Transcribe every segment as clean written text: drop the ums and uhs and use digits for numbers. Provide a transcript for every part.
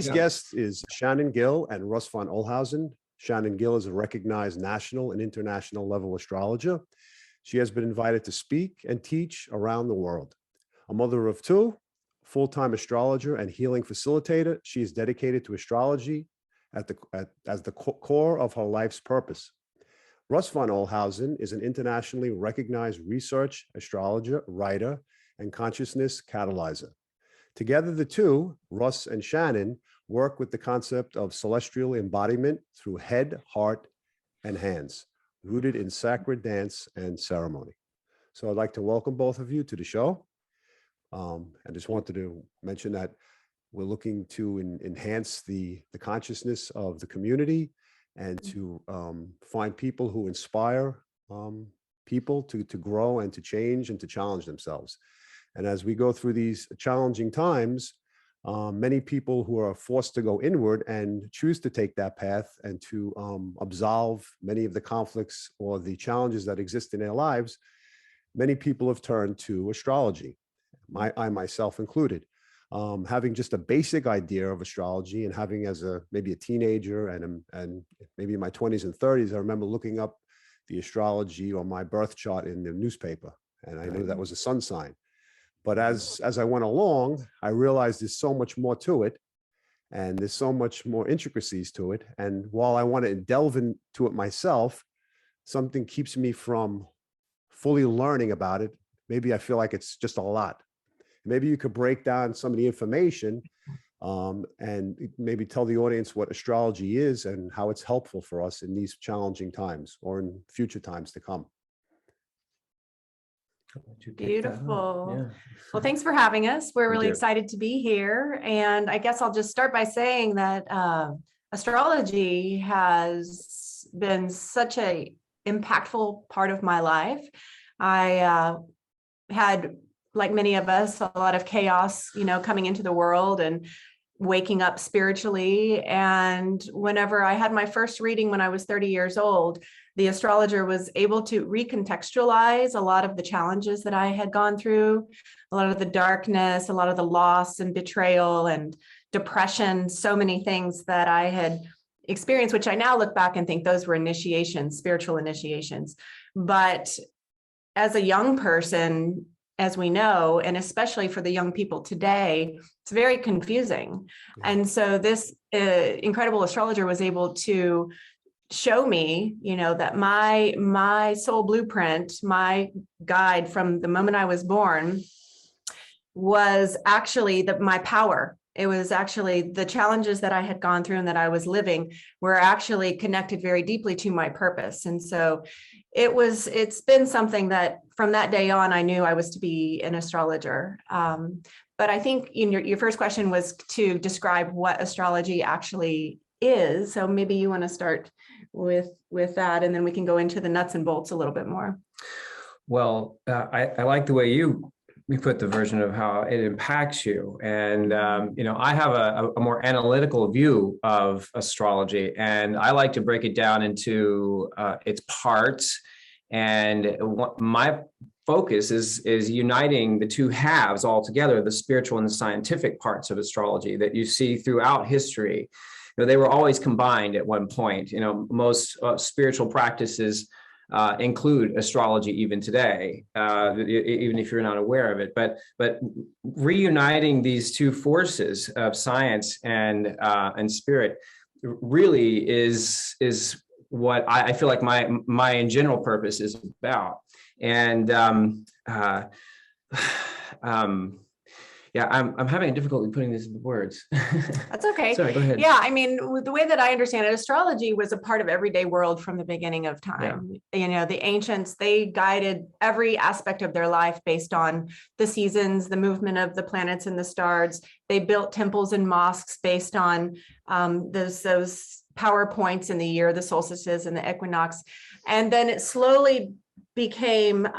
Tonight's guest is Shannon Gill and Russ von Ohlhausen. Shannon Gill is a recognized national and international level astrologer. She has been invited to speak and teach around the world. A mother of two, full-time astrologer and healing facilitator, she is dedicated to astrology as the core of her life's purpose. Russ von Ohlhausen is an internationally recognized research astrologer, writer, and consciousness catalyzer. Together, the two, Russ and Shannon, work with the concept of celestial embodiment through head, heart, and hands, rooted in sacred dance and ceremony. So I'd like to welcome both of you to the show. I just wanted to mention that we're looking to enhance the consciousness of the community and to find people who inspire people to grow and to change and to challenge themselves. And as we go through these challenging times, many people who are forced to go inward and choose to take that path and to absolve many of the conflicts or the challenges that exist in their lives, many people have turned to astrology, I myself included. Having just a basic idea of astrology and having as maybe a teenager and maybe in my 20s and 30s, I remember looking up the astrology or my birth chart in the newspaper, and I knew that was a sun sign. But as I went along, I realized there's so much more to it, and there's so much more intricacies to it. And while I want to delve into it myself, something keeps me from fully learning about it. Maybe I feel like it's just a lot. Maybe you could break down some of the information and maybe tell the audience what astrology is and how it's helpful for us in these challenging times or in future times to come. Beautiful. Yeah. Well, thanks for having us. We're really you. excited to be here. And I guess I'll just start by saying that astrology has been such a impactful part of my life. I had, like many of us, a lot of chaos, coming into the world and waking up spiritually. And whenever I had my first reading when I was 30 years old, the astrologer was able to recontextualize a lot of the challenges that I had gone through, a lot of the darkness, a lot of the loss and betrayal and depression, so many things that I had experienced, which I now look back and think those were initiations, spiritual initiations. But as a young person, as we know, and especially for the young people today, it's very confusing. Yeah. And so this incredible astrologer was able to show me, that my soul blueprint, my guide from the moment I was born was actually my power. It was actually the challenges that I had gone through and that I was living were actually connected very deeply to my purpose. And so it's been something that from that day on, I knew I was to be an astrologer. But I think your first question was to describe what astrology actually is. So maybe you want to start with that, and then we can go into the nuts and bolts a little bit more. Well, I like the way you put the version of how it impacts you. And, I have a more analytical view of astrology, and I like to break it down into its parts. And my focus is uniting the two halves all together, the spiritual and the scientific parts of astrology that you see throughout history. They were always combined at one point. Most spiritual practices include astrology even today, even if you're not aware of it. But reuniting these two forces of science and spirit really is what I feel like my in general purpose is about. And yeah, I'm having difficulty putting this into words. That's okay. Sorry, go ahead. Yeah, I mean, the way that I understand it, astrology was a part of everyday world from the beginning of time. Yeah. The ancients, they guided every aspect of their life based on the seasons, the movement of the planets and the stars. They built temples and mosques based on those power points in the year, the solstices and the equinox. And then it slowly became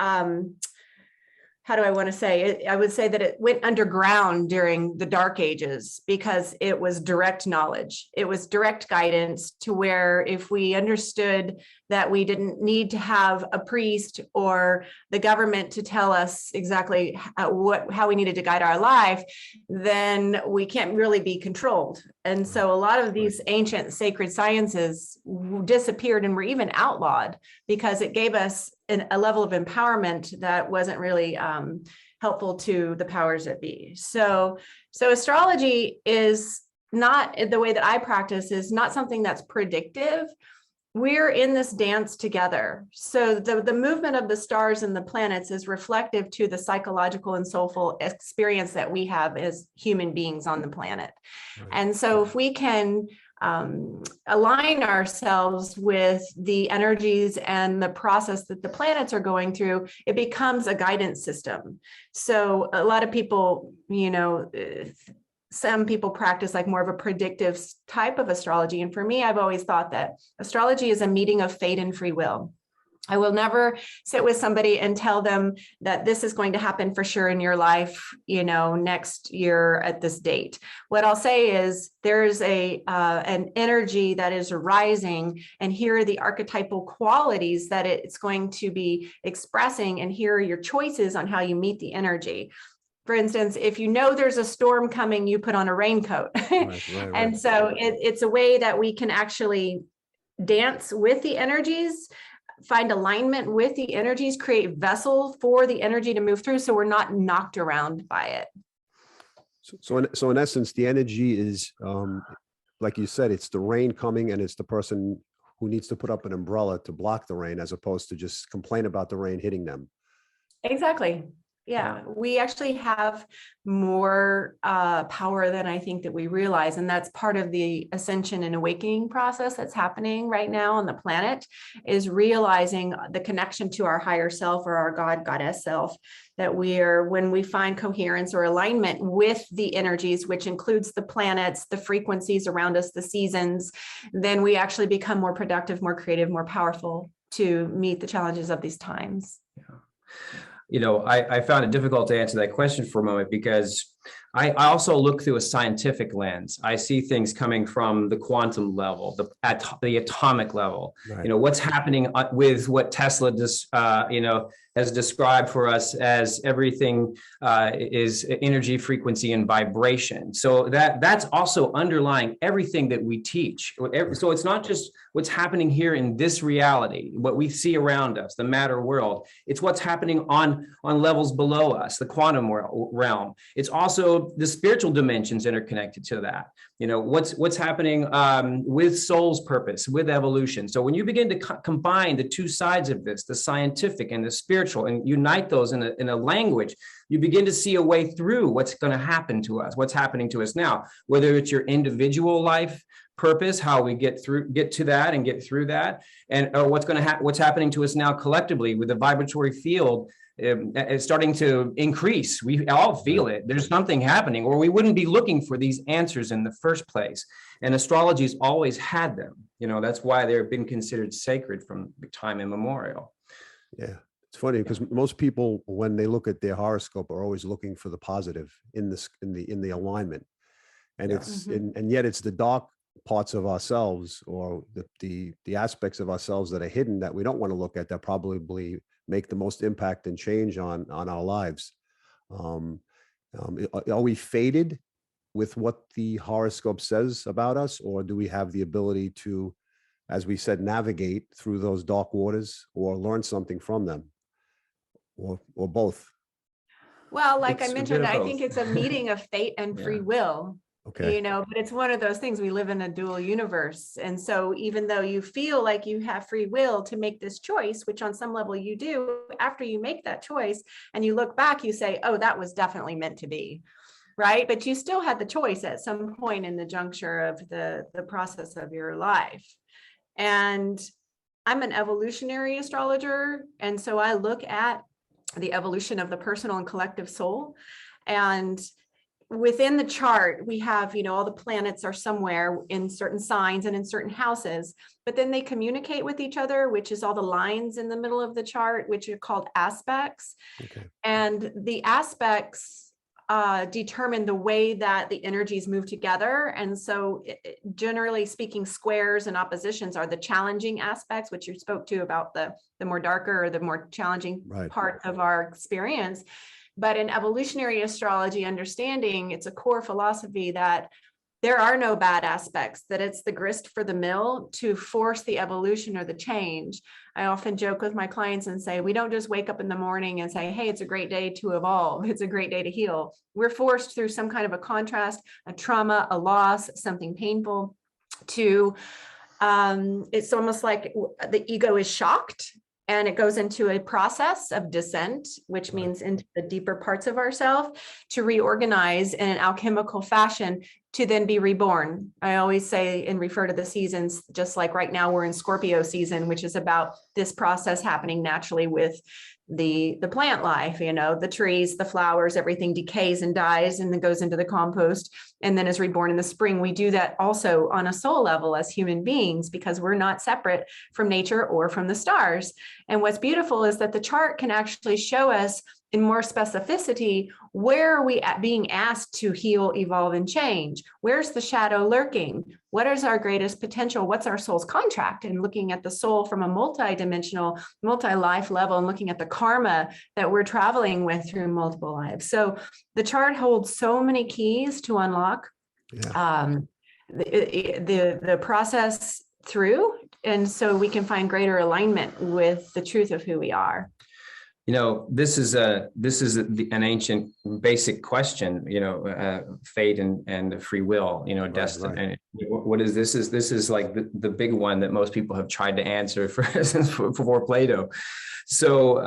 how do I want to say it? I would say that it went underground during the Dark Ages because it was direct knowledge. It was direct guidance to where if we understood that we didn't need to have a priest or the government to tell us exactly how we needed to guide our life, then we can't really be controlled. And so a lot of these ancient sacred sciences disappeared and were even outlawed because it gave us a level of empowerment that wasn't really helpful to the powers that be. So astrology is not, the way that I practice is not something that's predictive. We're in this dance together. So the movement of the stars and the planets is reflective to the psychological and soulful experience that we have as human beings on the planet. Right. And so if we can align ourselves with the energies and the process that the planets are going through, it becomes a guidance system. So a lot of people, some people practice like more of a predictive type of astrology. And for me, I've always thought that astrology is a meeting of fate and free will. I will never sit with somebody and tell them that this is going to happen for sure in your life, next year at this date. What I'll say is there's an energy that is rising, and here are the archetypal qualities that it's going to be expressing, and here are your choices on how you meet the energy. For instance, if you know there's a storm coming, you put on a raincoat. Right. And so it's a way that we can actually dance with the energies, find alignment with the energies, create vessels for the energy to move through so we're not knocked around by it. So in essence, the energy is, like you said, it's the rain coming, and it's the person who needs to put up an umbrella to block the rain as opposed to just complain about the rain hitting them. Exactly. Yeah, we actually have more power than I think that we realize. And that's part of the ascension and awakening process that's happening right now on the planet, is realizing the connection to our higher self, or our God, goddess self, that when we find coherence or alignment with the energies, which includes the planets, the frequencies around us, the seasons, then we actually become more productive, more creative, more powerful to meet the challenges of these times. Yeah. I found it difficult to answer that question for a moment because I also look through a scientific lens. I see things coming from the quantum level, the atomic level. Right. What's happening with what Tesla has described for us as everything is energy, frequency, and vibration. So that's also underlying everything that we teach. So it's not just what's happening here in this reality, what we see around us, the matter world. It's what's happening on levels below us, the quantum realm. It's also the spiritual dimensions interconnected to that. What's happening with soul's purpose, with evolution. So when you begin to combine the two sides of this, the scientific and the spiritual, and unite those in a language, you begin to see a way through what's going to happen to us, what's happening to us now, whether it's your individual life purpose, how we get to that and get through that, and or what's happening to us now collectively with the vibratory field. It's starting to increase. We all feel it. There's something happening, or we wouldn't be looking for these answers in the first place. And astrology's always had them. That's why they've been considered sacred from time immemorial. Yeah, it's funny because most people, when they look at their horoscope, are always looking for the positive in the alignment, and and yet it's the dark parts of ourselves, or the aspects of ourselves that are hidden that we don't want to look at, that probably make the most impact and change on our lives. Are we fated with what the horoscope says about us, or do we have the ability to, as we said, navigate through those dark waters, or learn something from them, or both? Well, like I mentioned, I think it's a meeting of fate and free will. Okay. But it's one of those things. We live in a dual universe. And so even though you feel like you have free will to make this choice, which on some level you do, after you make that choice and you look back, you say, oh, that was definitely meant to be. Right. But you still had the choice at some point in the juncture of the process of your life. And I'm an evolutionary astrologer. And so I look at the evolution of the personal and collective soul. And within the chart, we have, all the planets are somewhere in certain signs and in certain houses, but then they communicate with each other, which is all the lines in the middle of the chart, which are called aspects. Okay. And the aspects determine the way that the energies move together. And so generally speaking, squares and oppositions are the challenging aspects, which you spoke to about the more darker or the more challenging part of our experience. But in evolutionary astrology understanding, it's a core philosophy that there are no bad aspects, that it's the grist for the mill to force the evolution or the change. I often joke with my clients and say, we don't just wake up in the morning and say, hey, it's a great day to evolve. It's a great day to heal. We're forced through some kind of a contrast, a trauma, a loss, something painful to, it's almost like the ego is shocked. And it goes into a process of descent, which means into the deeper parts of ourselves, to reorganize in an alchemical fashion to then be reborn. I always say and refer to the seasons, just like right now we're in Scorpio season, which is about this process happening naturally with the plant life, you know, the trees, the flowers, everything decays and dies and then goes into the compost and then is reborn in the spring. We do that also on a soul level as human beings because we're not separate from nature or from the stars. And what's beautiful is that the chart can actually show us in more specificity, where are we being asked to heal, evolve, and change? Where's the shadow lurking? What is our greatest potential? What's our soul's contract? And looking at the soul from a multi-dimensional, multi-life level and looking at the karma that we're traveling with through multiple lives. So the chart holds so many keys to unlock the process through. And so we can find greater alignment with the truth of who we are. You know, this is an ancient basic question, you know, fate and free will, you know, destiny. And what is this? This is like the big one that most people have tried to answer since before Plato. So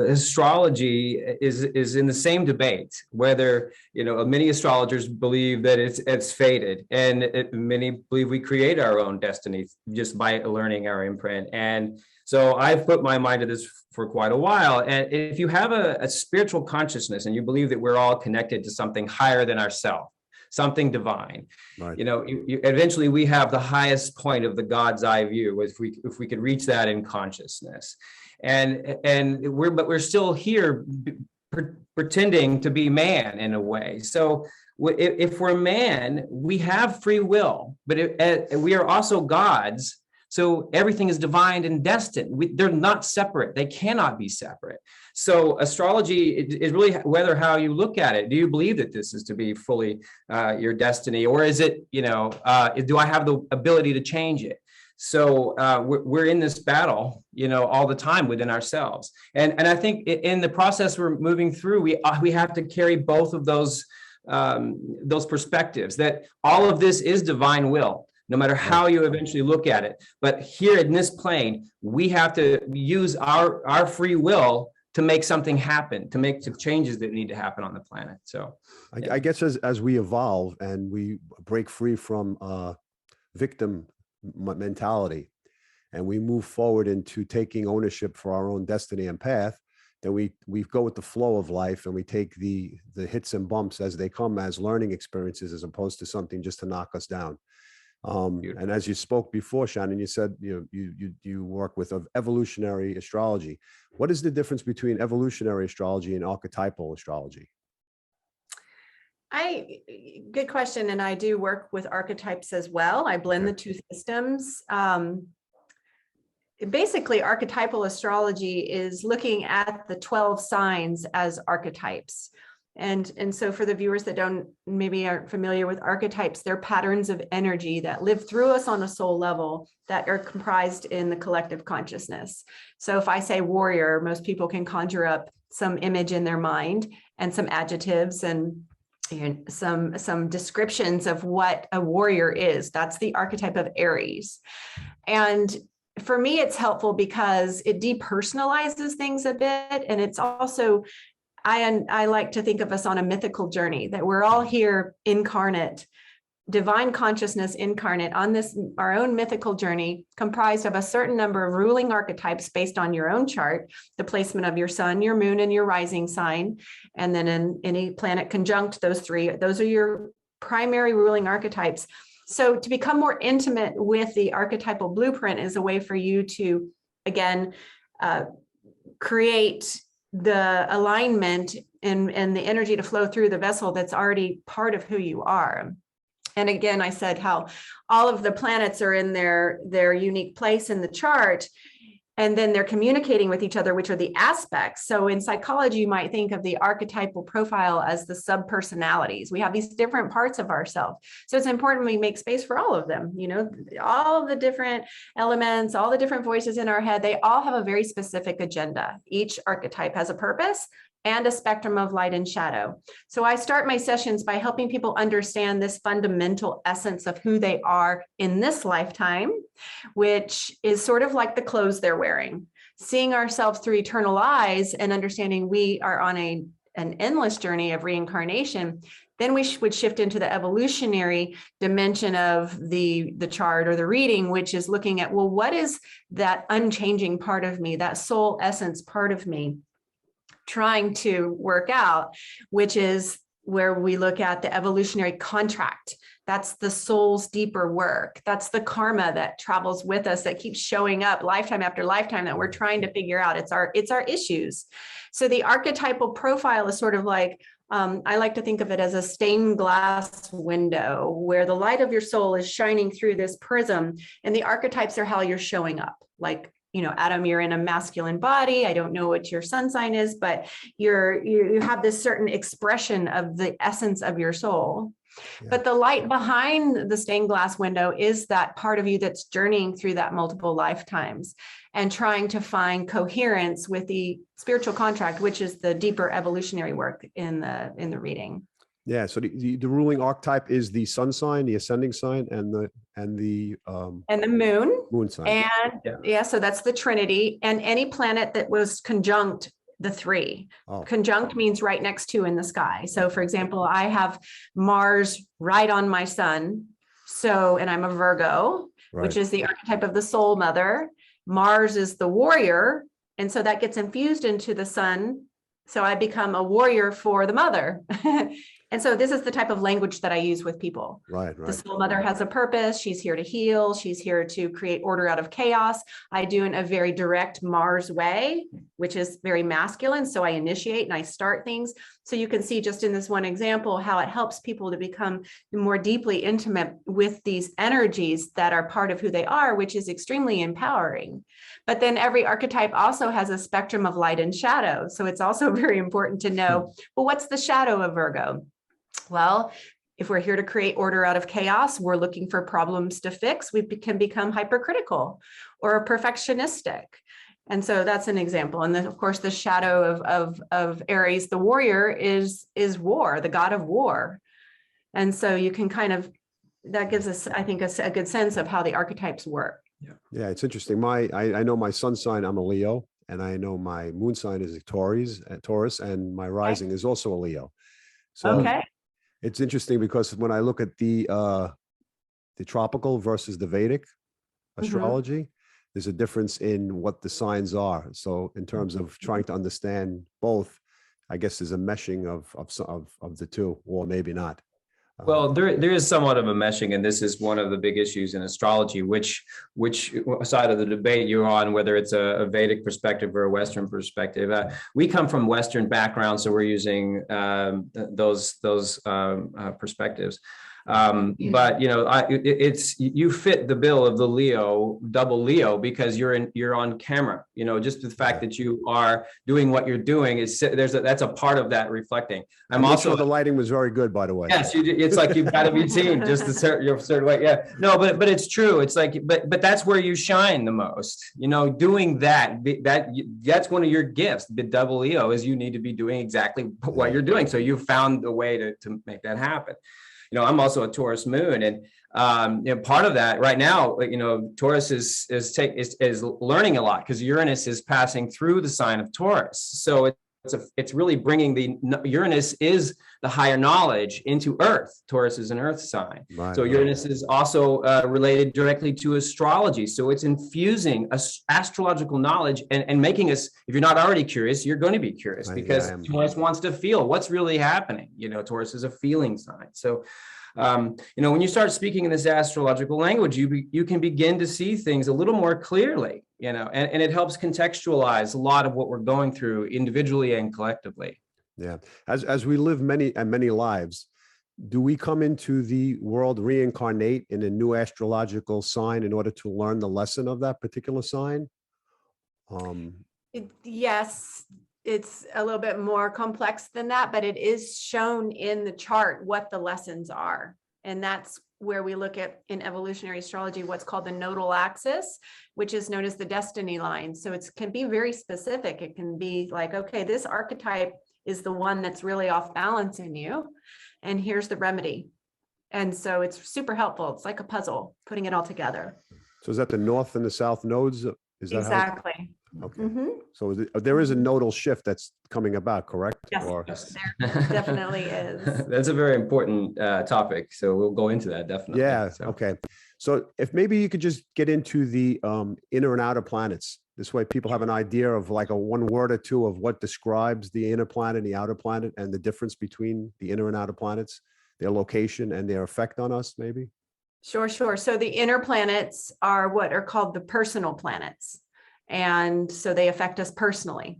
astrology is in the same debate, whether, you know, many astrologers believe that it's fated, and many believe we create our own destiny just by learning our imprint. And so I've put my mind to this for quite a while. And if you have a spiritual consciousness and you believe that we're all connected to something higher than ourselves, something divine, you know, eventually we have the highest point of the God's eye view if we could reach that in consciousness. And we're still here pretending to be man in a way. So if we're man, we have free will, but we are also gods. So everything is divine and destined. They're not separate. They cannot be separate. So astrology is really whether how you look at it. Do you believe that this is to be fully your destiny, or is it, you know, do I have the ability to change it? So we're in this battle, you know, all the time within ourselves. And I think in the process we're moving through, we have to carry both of those perspectives, that all of this is divine will, no matter how you eventually look at it. But here in this plane, we have to use our free will to make something happen, to make the changes that need to happen on the planet. So I guess as we evolve and we break free from victim mentality and we move forward into taking ownership for our own destiny and path, then we go with the flow of life and we take the hits and bumps as they come as learning experiences, as opposed to something just to knock us down. And as you spoke before, Shannon, you said you work with evolutionary astrology. What is the difference between evolutionary astrology and archetypal astrology? Good question. And I do work with archetypes as well. I blend the two systems. Basically, archetypal astrology is looking at the 12 signs as archetypes. And so for the viewers that aren't familiar with archetypes, they're patterns of energy that live through us on a soul level that are comprised in the collective consciousness. So if I say warrior, most people can conjure up some image in their mind and some adjectives and some descriptions of what a warrior is. That's the archetype of Aries. And for me, it's helpful because it depersonalizes things a bit. And it's also, I like to think of us on a mythical journey, that we're all here incarnate, divine consciousness incarnate on this, our own mythical journey, comprised of a certain number of ruling archetypes based on your own chart, the placement of your sun, your moon, and your rising sign. And then in any planet conjunct those three, those are your primary ruling archetypes. So to become more intimate with the archetypal blueprint is a way for you to, again, create the alignment and the energy to flow through the vessel that's already part of who you are. And again, I said how all of the planets are in their unique place in the chart, and then they're communicating with each other, which are the aspects. So in psychology, you might think of the archetypal profile as the subpersonalities. We have these different parts of ourselves. So it's important we make space for all of them. You know, all of the different elements, all the different voices in our head, they all have a very specific agenda. Each archetype has a purpose and a spectrum of light and shadow. So I start my sessions by helping people understand this fundamental essence of who they are in this lifetime, which is sort of like the clothes they're wearing. Seeing ourselves through eternal eyes and understanding we are on an endless journey of reincarnation, then we would shift into the evolutionary dimension of the chart or the reading, which is looking at, well, what is that unchanging part of me, that soul essence part of me, trying to work out, which is where we look at the evolutionary contract. That's the soul's deeper work. That's the karma that travels with us, that keeps showing up lifetime after lifetime, that we're trying to figure out. It's our issues. So the archetypal profile is sort of like, I like to think of it as a stained glass window where the light of your soul is shining through this prism, and the archetypes are how you're showing up. Like, you know, Adam, you're in a masculine body. I don't know what your sun sign is, but you have this certain expression of the essence of your soul. Yeah. But the light behind the stained glass window is that part of you that's journeying through that multiple lifetimes and trying to find coherence with the spiritual contract, which is the deeper evolutionary work in the reading. Yeah. So the ruling archetype is the sun sign, the ascending sign, and the moon sign. And so that's the Trinity, and any planet that was conjunct the three. Conjunct means right next to in the sky. So for example, I have Mars right on my sun. So, and I'm a Virgo, which is the archetype of the soul mother. Mars is the warrior. And so that gets infused into the sun. So I become a warrior for the mother. And so this is the type of language that I use with people. Right. The soul mother has a purpose. She's here to heal. She's here to create order out of chaos. I do in a very direct Mars way, which is very masculine. So I initiate and I start things. So you can see just in this one example, how it helps people to become more deeply intimate with these energies that are part of who they are, which is extremely empowering. But then every archetype also has a spectrum of light and shadow. So it's also very important to know, well, what's the shadow of Virgo? Well, if we're here to create order out of chaos, we're looking for problems to fix, we can become hypercritical or perfectionistic. And so that's an example. And then, of course, the shadow of Aries, the warrior, is war, the god of war. And so you can kind of, that gives us, I think, a good sense of how the archetypes work. Yeah, it's interesting. I know my sun sign, I'm a Leo, and I know my moon sign is a Taurus, and my rising is also a Leo. So it's interesting because when I look at the tropical versus the Vedic astrology, there's a difference in what the signs are. So in terms of trying to understand both, I guess there's a meshing of the two, or maybe not. Well, there is somewhat of a meshing, and this is one of the big issues in astrology, which side of the debate you're on, whether it's a Vedic perspective or a Western perspective. We come from Western backgrounds, so we're using those perspectives. But you know, you fit the bill of the Leo, double Leo, because you're on camera. You know, just the fact that you are doing what you're doing is that's a part of that reflecting. I'm also, the lighting was very good, by the way. Yes, it's like you've got to be seen just a certain way. Yeah, no, but it's true. It's like, but that's where you shine the most. You know, doing that's one of your gifts. The double Leo is you need to be doing exactly what you're doing. So you found a way to make that happen. You know, I'm also a Taurus moon, and you know, part of that right now, you know, Taurus is learning a lot because Uranus is passing through the sign of Taurus. So it's really bringing Uranus is the higher knowledge into Earth. Taurus is an Earth sign. Right, so Uranus is also related directly to astrology. So it's infusing astrological knowledge and making us, if you're not already curious, you're going to be curious because Taurus wants to feel what's really happening. You know, Taurus is a feeling sign. So, you know, when you start speaking in this astrological language, you can begin to see things a little more clearly. you know, and it helps contextualize a lot of what we're going through individually and collectively. Yeah. As we live many lives, do we come into the world reincarnate in a new astrological sign in order to learn the lesson of that particular sign? Yes, it's a little bit more complex than that, but it is shown in the chart what the lessons are. And that's where we look at, in evolutionary astrology, what's called the nodal axis, which is known as the destiny line. So it can be very specific. It can be like, okay, this archetype is the one that's really off balance in you, and here's the remedy. And so it's super helpful. It's like a puzzle, putting it all together. So is that the north and the south nodes? Is that exactly? Okay. So there is a nodal shift that's coming about, correct? Yes, Or... there definitely is. That's a very important topic. So we'll go into that definitely. Yeah. So. Okay. So if maybe you could just get into the inner and outer planets. This way people have an idea of like a one word or two of what describes the inner planet and the outer planet and the difference between the inner and outer planets, their location and their effect on us, maybe. Sure. So the inner planets are what are called the personal planets. And so they affect us personally.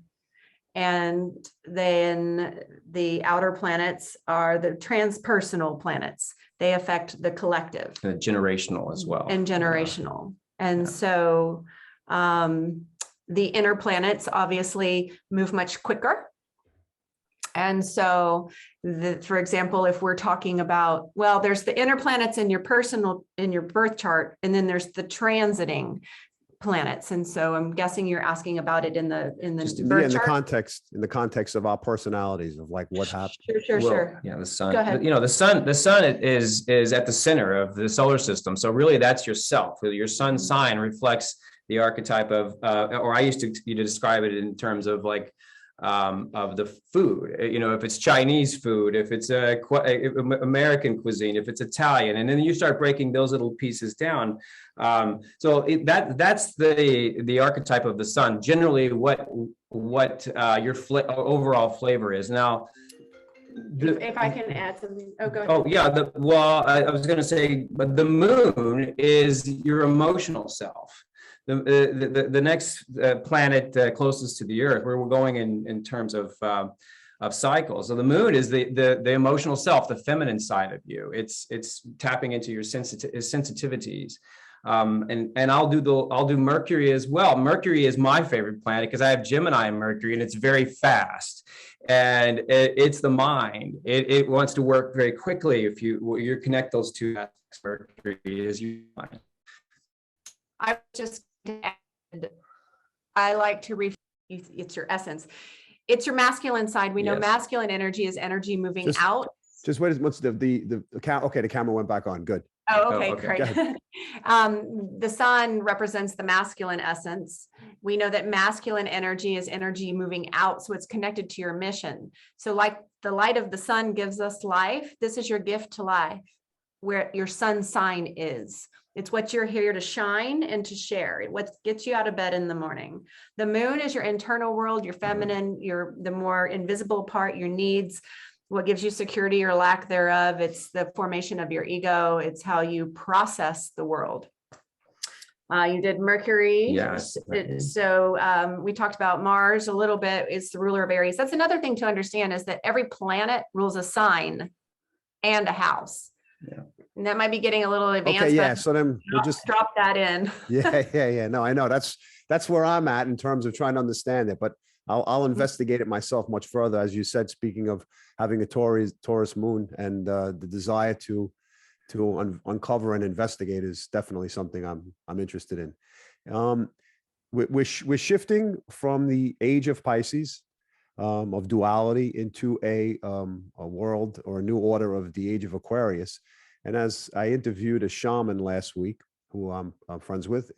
And then the outer planets are the transpersonal planets. They affect the collective. And generational as well. And generational. And so the inner planets obviously move much quicker. And so, for example, if we're talking about, well, there's the inner planets in your birth chart, and then there's the transiting planets. And so I'm guessing you're asking about it in the birth chart. In the context of our personalities, of like what happened. Sure. Yeah, the sun. Go ahead. You know, the sun is at the center of the solar system. So really, that's yourself. Your sun sign reflects the archetype of, or I used to describe it in terms of like of the food. You know, if it's Chinese food, if it's American cuisine, if it's Italian, and then you start breaking those little pieces down. So that's the archetype of the sun. Generally, what your overall flavor is. Now, if I can add something. Oh, go ahead. Oh yeah. I was going to say, but the moon is your emotional self. The next planet closest to the Earth, where we're going in terms of cycles. So the moon is the emotional self, the feminine side of you. It's tapping into your sensitivities. And I'll do Mercury as well. Mercury is my favorite planet because I have Gemini and Mercury, and it's very fast, and it's the mind. It wants to work very quickly. If you connect those two aspects, Mercury is you. I just add, I like to it's your essence. It's your masculine side. We know masculine energy is energy moving out. Just wait. What's the camera went back on. Good. Oh, okay, great. The sun represents the masculine essence. We know that masculine energy is energy moving out, so it's connected to your mission. So like the light of the sun gives us life, this is your gift to life, where your sun sign is. It's what you're here to shine and to share. What gets you out of bed in the morning. The moon is your internal world, your feminine, the more invisible part, your needs, what gives you security or lack thereof. It's the formation of your ego. It's how you process the world. You did Mercury. Yes. So we talked about Mars a little bit. It's the ruler of Aries. That's another thing to understand, is that every planet rules a sign and a house. Yeah. And that might be getting a little advanced. Okay, yeah. So then we'll just drop that in. Yeah. No, I know that's where I'm at in terms of trying to understand it, but I'll investigate it myself much further. As you said, speaking of having a Taurus moon and the desire to uncover and investigate is definitely something I'm interested in. We're shifting from the age of Pisces, of duality, into a world or a new order of the age of Aquarius. And as I interviewed a shaman last week, who I'm friends with,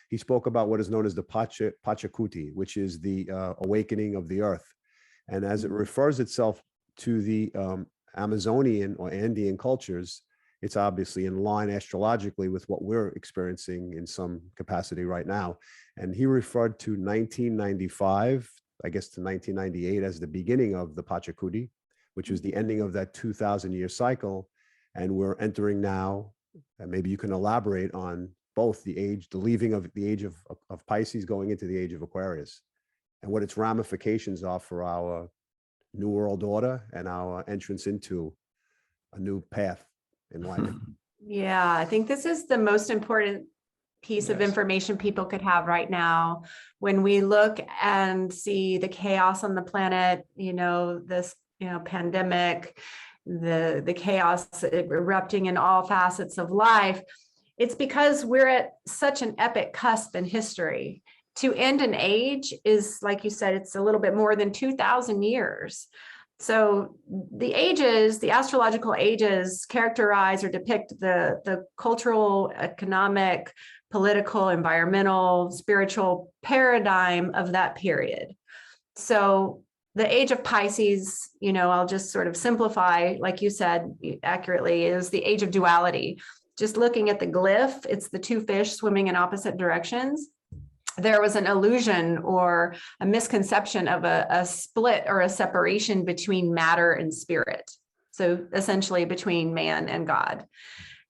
he spoke about what is known as the Pachacuti, which is the awakening of the earth. And as it refers itself to the Amazonian or Andean cultures, it's obviously in line astrologically with what we're experiencing in some capacity right now. And he referred to 1995, I guess, to 1998 as the beginning of the Pachacuti, which was the ending of that 2,000-year cycle. And we're entering now, and maybe you can elaborate on both the leaving of the age of Pisces going into the age of Aquarius, and what its ramifications are for our new world order and our entrance into a new path in life. Yeah, I think this is the most important piece of information people could have right now. When we look and see the chaos on the planet, this, pandemic, the chaos erupting in all facets of life, it's because we're at such an epic cusp in history. To end an age is, like you said, it's a little bit more than 2,000 years. So the ages, the astrological ages, characterize or depict the cultural, economic, political, environmental, spiritual paradigm of that period. So the age of Pisces, I'll just sort of simplify, like you said accurately, is the age of duality. Just looking at the glyph, it's the two fish swimming in opposite directions. There was an illusion or a misconception of a split or a separation between matter and spirit. So essentially between man and God.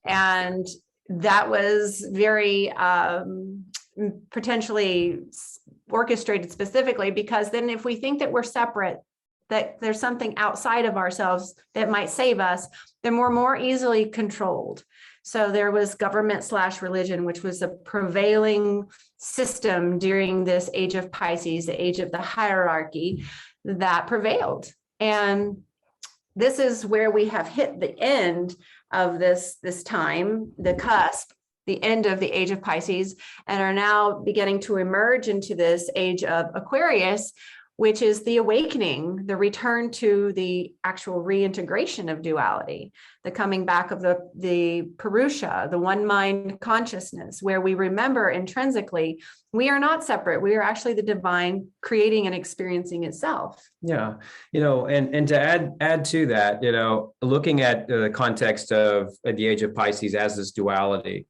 And that was very potentially orchestrated specifically, because then if we think that we're separate, that there's something outside of ourselves that might save us, then we're more easily controlled. So there was government/religion, which was a prevailing system during this age of Pisces, the age of the hierarchy that prevailed. And this is where we have hit the end of this time, the cusp, the end of the age of Pisces, and are now beginning to emerge into this age of Aquarius, which is the awakening, the return to the actual reintegration of duality, the coming back of the Purusha, the one mind consciousness, where we remember intrinsically, we are not separate. We are actually the divine creating and experiencing itself. Yeah, and to add to that, looking at the context of the age of Pisces as this duality,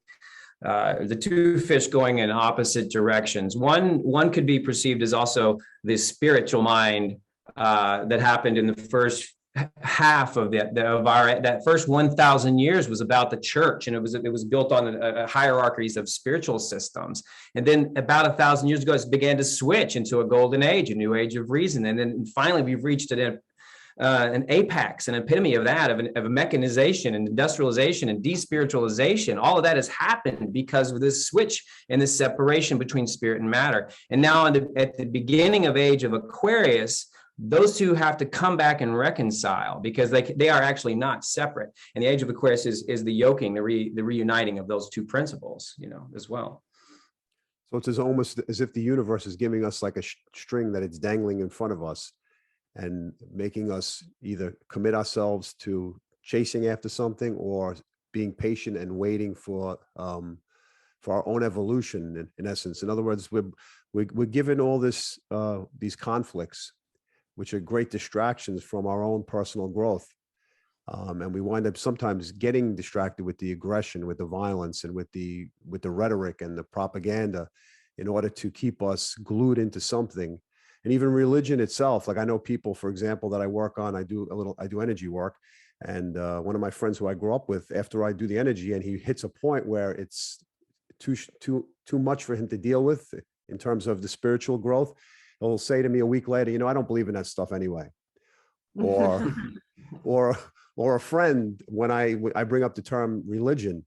the two fish going in opposite directions. One could be perceived as also the spiritual mind that happened in the first half of that first 1,000 years was about the church, and it was built on hierarchies of spiritual systems. And then about 1,000 years ago, it began to switch into a golden age, a new age of reason. And then finally, we've reached an apex, an epitome of that, of a mechanization and industrialization and despiritualization. All of that has happened because of this switch and this separation between spirit and matter. And now at the beginning of age of Aquarius, those two have to come back and reconcile, because they are actually not separate. And the age of Aquarius is the yoking, the reuniting of those two principles, as well. So it's almost as if the universe is giving us like a string that it's dangling in front of us, and making us either commit ourselves to chasing after something or being patient and waiting for our own evolution, in essence. In other words, we're given all these conflicts, which are great distractions from our own personal growth. And we wind up sometimes getting distracted with the aggression, with the violence, and with the rhetoric and the propaganda, in order to keep us glued into something. And even religion itself, like I know people, for example, that I work on, I do energy work. And one of my friends who I grew up with, after I do the energy, and he hits a point where it's too much for him to deal with in terms of the spiritual growth, he'll say to me a week later, I don't believe in that stuff anyway. Or a friend, when I bring up the term religion,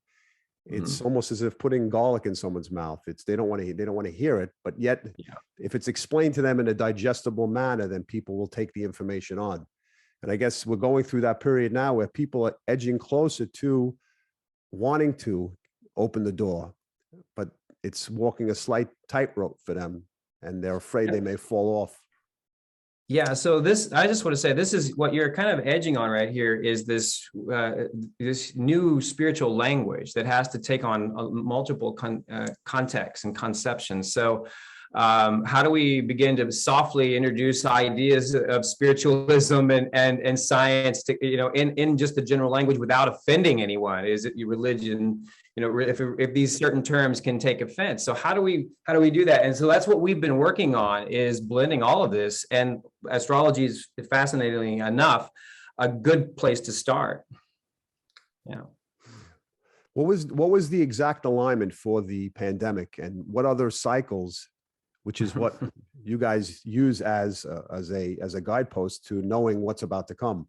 it's almost as if putting garlic in someone's mouth. They don't want to hear it, but yet if it's explained to them in a digestible manner, then people will take the information on. And I guess we're going through that period now where people are edging closer to wanting to open the door, but it's walking a slight tightrope for them, and they're afraid they may fall off. Yeah, so I just want to say, this is what you're kind of edging on right here, is this new spiritual language that has to take on multiple contexts and conceptions. So how do we begin to softly introduce ideas of spiritualism and science to, in just the general language without offending anyone? Is it your religion? If these certain terms can take offense. So how do we do that? And so that's what we've been working on, is blending all of this. And astrology is, fascinatingly enough, a good place to start. Yeah. What was the exact alignment for the pandemic, and what other cycles, which is what you guys use as a guidepost to knowing what's about to come?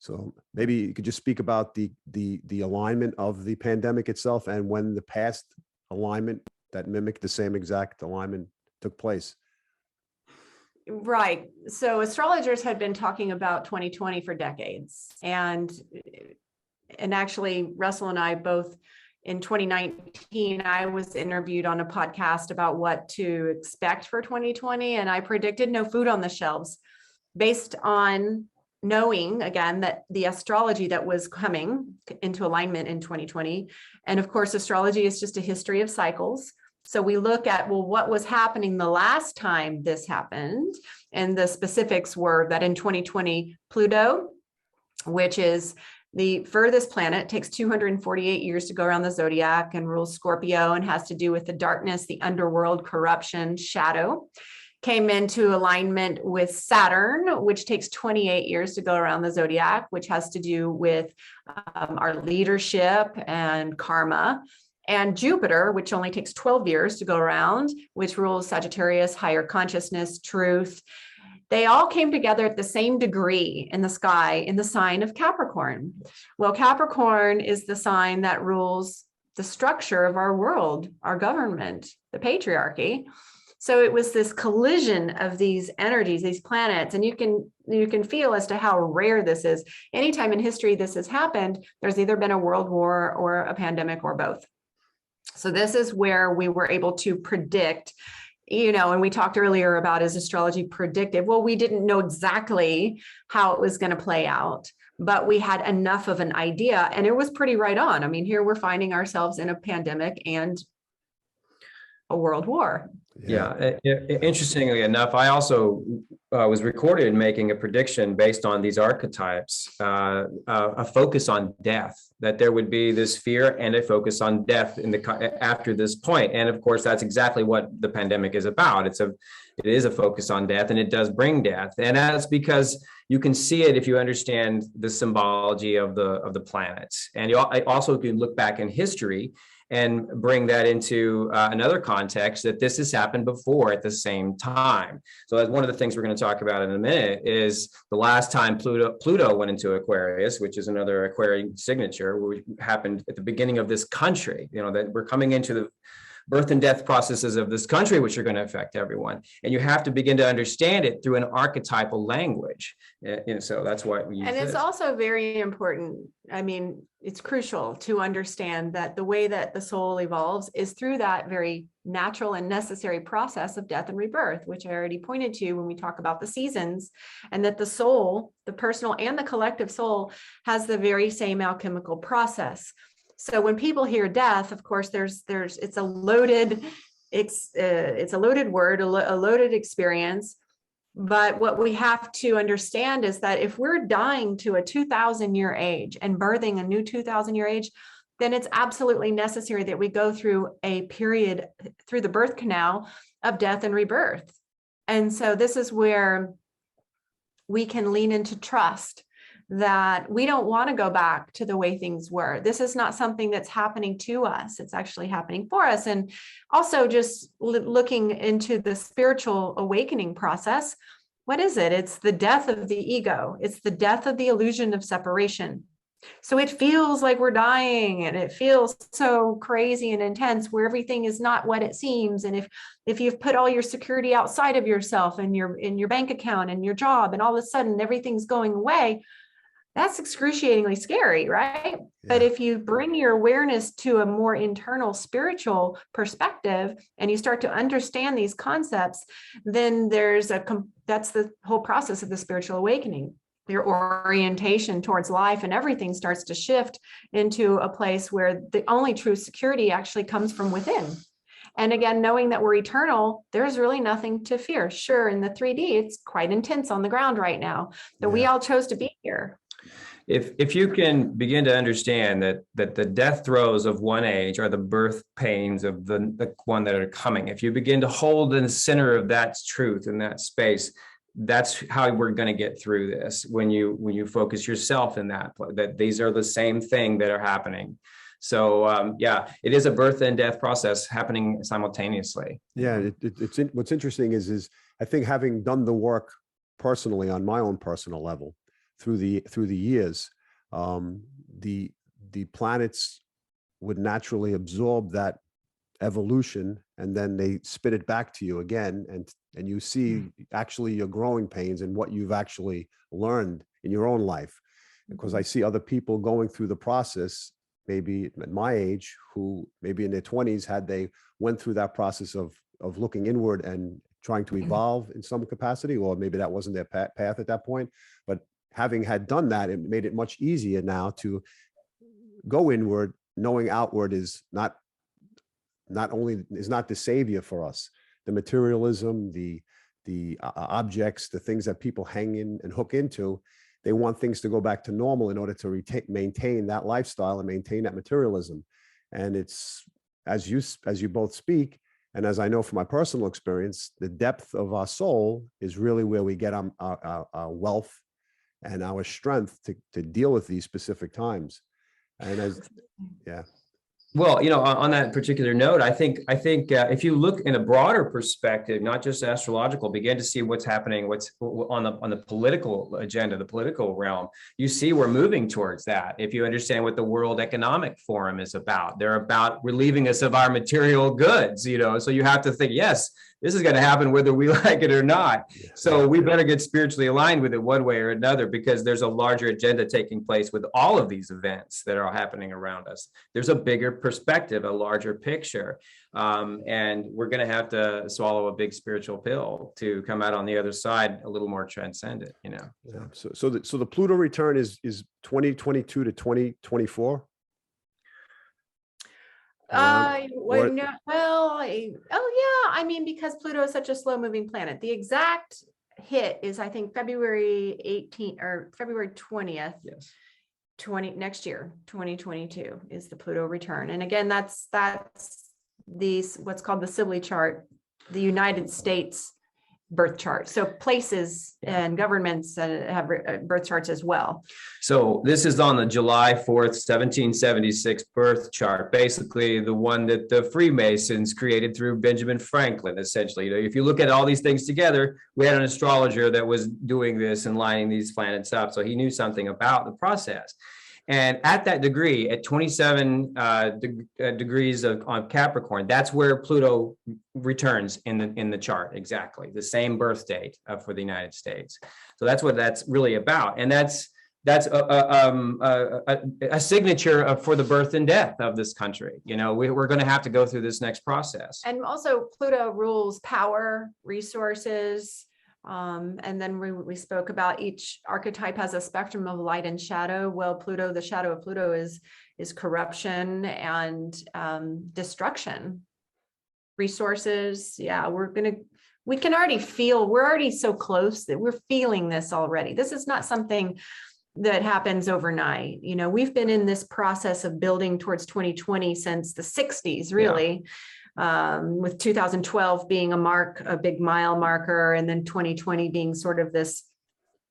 So maybe you could just speak about the alignment of the pandemic itself and when the past alignment that mimicked the same exact alignment took place. Right. So astrologers had been talking about 2020 for decades. And actually, Russell and I both in 2019, I was interviewed on a podcast about what to expect for 2020. And I predicted no food on the shelves based on knowing, again, that the astrology that was coming into alignment in 2020. And of course, astrology is just a history of cycles. So we look at, well, what was happening the last time this happened? And the specifics were that in 2020, Pluto, which is the furthest planet, takes 248 years to go around the zodiac and rules Scorpio and has to do with the darkness, the underworld, corruption, shadow, came into alignment with Saturn, which takes 28 years to go around the zodiac, which has to do with our leadership and karma. And Jupiter, which only takes 12 years to go around, which rules Sagittarius, higher consciousness, truth. They all came together at the same degree in the sky in the sign of Capricorn. Well, Capricorn is the sign that rules the structure of our world, our government, the patriarchy. So it was this collision of these energies, these planets, and you can feel as to how rare this is. Anytime in history this has happened, there's either been a world war or a pandemic or both. So this is where we were able to predict, and we talked earlier about, is astrology predictive? Well, we didn't know exactly how it was going to play out, but we had enough of an idea, and it was pretty right on. I mean, here we're finding ourselves in a pandemic and a world war. Yeah. Interestingly enough, I also was recorded in making a prediction based on these archetypes, a focus on death, that there would be this fear and a focus on death after this point. And of course, that's exactly what the pandemic is about. It is a focus on death, and it does bring death. And that's because you can see it if you understand the symbology of the planets. And you also can look back in history and bring that into another context, that this has happened before at the same time. So that's one of the things we're going to talk about in a minute, is the last time Pluto went into Aquarius, which is another Aquarian signature, which happened at the beginning of this country, that we're coming into the birth and death processes of this country, which are going to affect everyone. And you have to begin to understand it through an archetypal language. So that's why we use And it's also very important. I mean, it's crucial to understand that the way that the soul evolves is through that very natural and necessary process of death and rebirth, which I already pointed to when we talk about the seasons, and that the soul, the personal and the collective soul, has the very same alchemical process. So when people hear death, of course, it's a loaded word, a loaded experience. But what we have to understand is that if we're dying to a 2,000-year age and birthing a new 2,000-year age, then it's absolutely necessary that we go through a period through the birth canal of death and rebirth. And so this is where we can lean into trust, that we don't want to go back to the way things were. This is not something that's happening to us. It's actually happening for us. And also just looking into the spiritual awakening process, what is it? It's the death of the ego. It's the death of the illusion of separation. So it feels like we're dying, and it feels so crazy and intense, where everything is not what it seems. And if you've put all your security outside of yourself and in your bank account and your job, and all of a sudden everything's going away, that's excruciatingly scary, right? Yeah. But if you bring your awareness to a more internal spiritual perspective and you start to understand these concepts, then that's the whole process of the spiritual awakening. Your orientation towards life and everything starts to shift into a place where the only true security actually comes from within. And again, knowing that we're eternal, there's really nothing to fear. Sure, in the 3D, it's quite intense on the ground right now, that we all chose to be here. If you can begin to understand that the death throes of one age are the birth pains of the one that are coming, if you begin to hold in the center of that truth in that space, that's how we're going to get through this. When you focus yourself in that these are the same thing that are happening. So yeah, it is a birth and death process happening simultaneously. Yeah, what's interesting is I think, having done the work personally on my own personal level through the years, the planets would naturally absorb that evolution, and then they spit it back to you again, and you see actually your growing pains and what you've actually learned in your own life. Because I see other people going through the process, maybe at my age, who maybe in their 20s they went through that process of looking inward and trying to evolve in some capacity, or maybe that wasn't their path at that point. But having had done that, it made it much easier now to go inward, knowing outward is not the savior for us. The materialism, the objects, the things that people hang in and hook into, they want things to go back to normal in order to maintain that lifestyle and maintain that materialism. And it's, as you both speak, and as I know from my personal experience, the depth of our soul is really where we get our wealth and our strength to deal with these specific times. And yeah. Well, on that particular note, I think if you look in a broader perspective, not just astrological, begin to see what's happening, what's on the political agenda, the political realm, you see we're moving towards that. If you understand what the World Economic Forum is about, they're about relieving us of our material goods, so you have to think, yes, this is going to happen whether we like it or not. So we better get spiritually aligned with it one way or another, because there's a larger agenda taking place with all of these events that are happening around us. There's a bigger perspective, a larger picture. And we're going to have to swallow a big spiritual pill to come out on the other side a little more transcendent, Yeah. So the Pluto return is 2022 to 2024. Because Pluto is such a slow moving planet, the exact hit is, I think, February 18th or February 20th. Yes. 2022 is the Pluto return. And again, that's what's called the Sibley chart, the United States birth chart. So places and governments have birth charts as well. So this is on the July 4th, 1776 birth chart, basically the one that the Freemasons created through Benjamin Franklin, essentially. If you look at all these things together, we had an astrologer that was doing this and lining these planets up. So he knew something about the process. And at that degree, at 27 degrees on Capricorn, that's where Pluto returns in the chart, exactly the same birth date for the United States. So that's what that's really about, and that's a signature for the birth and death of this country. We're going to have to go through this next process. And also, Pluto rules power, resources. And then we spoke about each archetype has a spectrum of light and shadow. Well, Pluto, the shadow of Pluto is corruption and destruction. Resources, yeah, we can already feel, we're already so close that we're feeling this already. This is not something that happens overnight. We've been in this process of building towards 2020 since the 60s, really. Yeah. With 2012 being a big mile marker, and then 2020 being sort of this,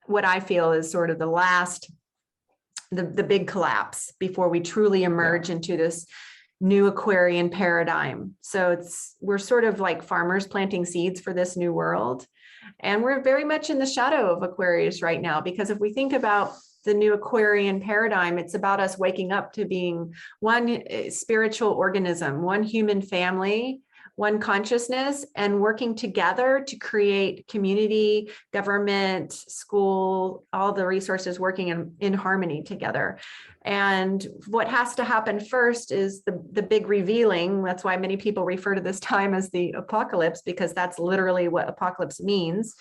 what I feel is sort of the big collapse before we truly emerge into this new Aquarian paradigm. So we're sort of like farmers planting seeds for this new world. And we're very much in the shadow of Aquarius right now, because if we think about the new Aquarian paradigm, it's about us waking up to being one spiritual organism, one human family, one consciousness, and working together to create community, government, school, all the resources working in harmony together. And what has to happen first is the big revealing. That's why many people refer to this time as the apocalypse, because that's literally what apocalypse means.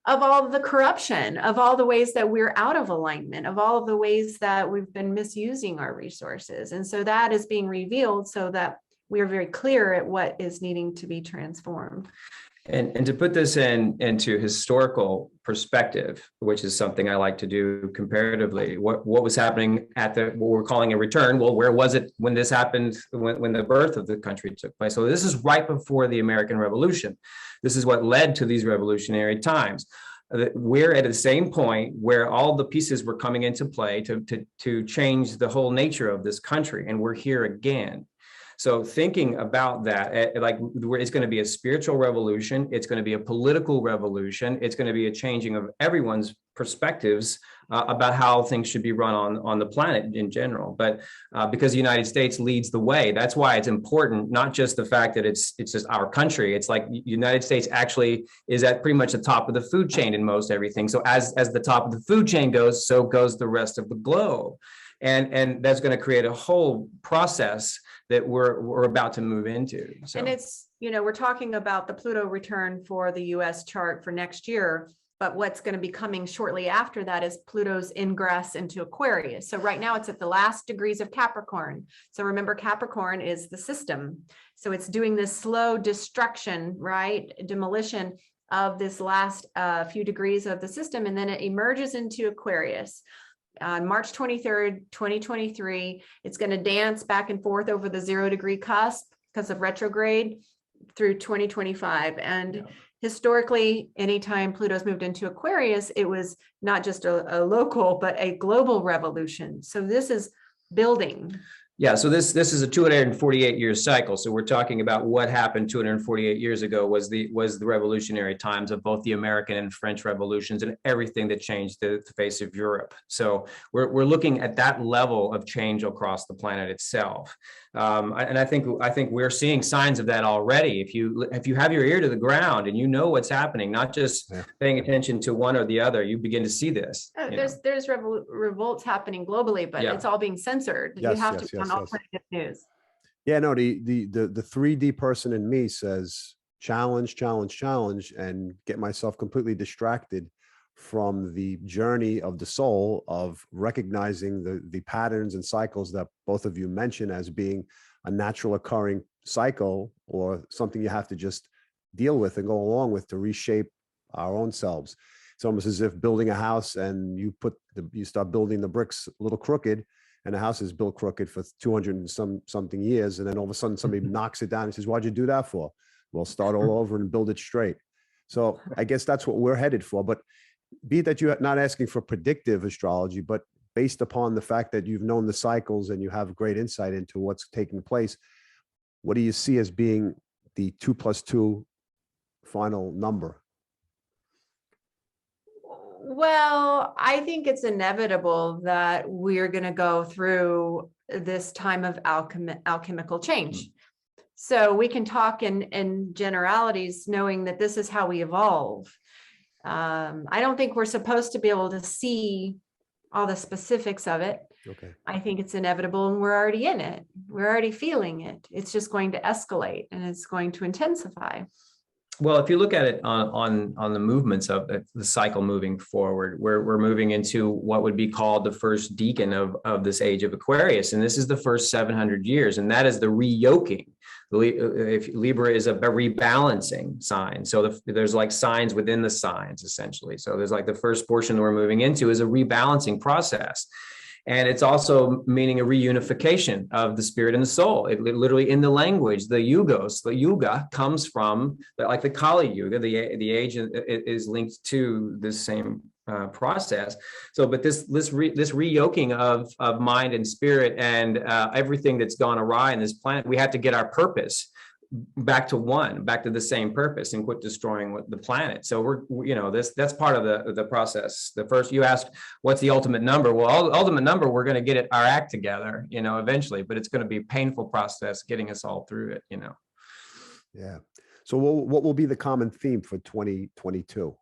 Of all the corruption, of all the ways that we're out of alignment, of all of the ways that we've been misusing our resources. And so that is being revealed so that we are very clear at what is needing to be transformed. And to put this into historical perspective, which is something I like to do comparatively, what was happening at what we're calling a return? Well, where was it when this happened, when the birth of the country took place? So this is right before the American Revolution. This is what led to these revolutionary times. we're at the same point where all the pieces were coming into play to change the whole nature of this country, and we're here again. So thinking about that, like it's going to be a spiritual revolution, it's going to be a political revolution, it's going to be a changing of everyone's perspectives about how things should be run on the planet in general. But because the United States leads the way, that's why it's important, not just the fact that it's just our country. It's like the United States actually is at pretty much the top of the food chain in most everything. So as the top of the food chain goes, so goes the rest of the globe. And that's going to create a whole process that we're about to move into. So. And it's, we're talking about the Pluto return for the US chart for next year, but what's going to be coming shortly after that is Pluto's ingress into Aquarius. So right now it's at the last degrees of Capricorn. So remember, Capricorn is the system. So it's doing this slow destruction, right? Demolition of this last few degrees of the system. And then it emerges into Aquarius. On March 23rd, 2023, it's going to dance back and forth over the 0 degree cusp because of retrograde through 2025. And historically, anytime Pluto's moved into Aquarius, it was not just a local, but a global revolution. So this is building. Yeah, so this is a 248-year cycle. So we're talking about what happened 248 years ago was the revolutionary times of both the American and French revolutions and everything that changed the face of Europe. So we're looking at that level of change across the planet itself. And I think we're seeing signs of that already. If you have your ear to the ground and you know what's happening, not just paying attention to one or the other, you begin to see this. There's revolts happening globally, but it's all being censored. Yes, you have to be on alternative news. Yeah, no, the 3D person in me says challenge, challenge, challenge, and get myself completely distracted from the journey of the soul of recognizing the patterns and cycles that both of you mentioned as being a natural occurring cycle or something you have to just deal with and go along with to reshape our own selves. It's almost as if building a house and you start building the bricks a little crooked, and the house is built crooked for 200 and something years, and then all of a sudden somebody knocks it down and says, "Why'd you do that for?" Well, start all over and build it straight. So I guess that's what we're headed for. But be that you're not asking for predictive astrology, but based upon the fact that you've known the cycles and you have great insight into what's taking place, what do you see as being the 2 + 2 final number? Well, I think it's inevitable that we're going to go through this time of alchemical change. So we can talk in generalities, knowing that this is how we evolve. I don't think we're supposed to be able to see all the specifics of it. Okay. I think it's inevitable, and we're already in it. We're already feeling it. It's just going to escalate, and it's going to intensify. Well, if you look at it on the movements of the cycle moving forward, we're moving into what would be called the first decan of this age of Aquarius. And this is the first 700 years. And that is the reyoking. If Libra is a rebalancing sign. So there's like signs within the signs, essentially. So there's like the first portion that we're moving into is a rebalancing process. And it's also meaning a reunification of the spirit and the soul. It literally, in the language, the yuga comes from like the Kali Yuga. The age is linked to this same process. So, but this reyoking of mind and spirit and everything that's gone awry in this planet, we have to get our purpose back to the same purpose and quit destroying the planet. So that's part of the process. The first, you asked, what's the ultimate number? Well, ultimate number, we're going to get our act together, eventually, but it's going to be a painful process getting us all through it, Yeah. So what will be the common theme for 2022?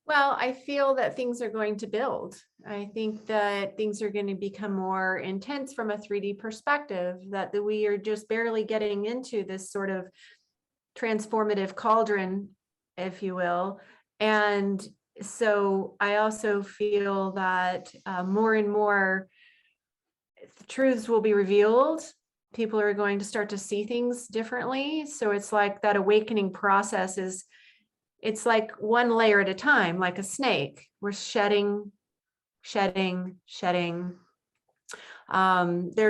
Well, I feel that things are going to build. I think that things are going to become more intense from a 3D perspective, that we are just barely getting into this sort of transformative cauldron, if you will. And so I also feel that more and more truths will be revealed. People are going to start to see things differently. So it's like that awakening process it's like one layer at a time, like a snake. We're shedding. There's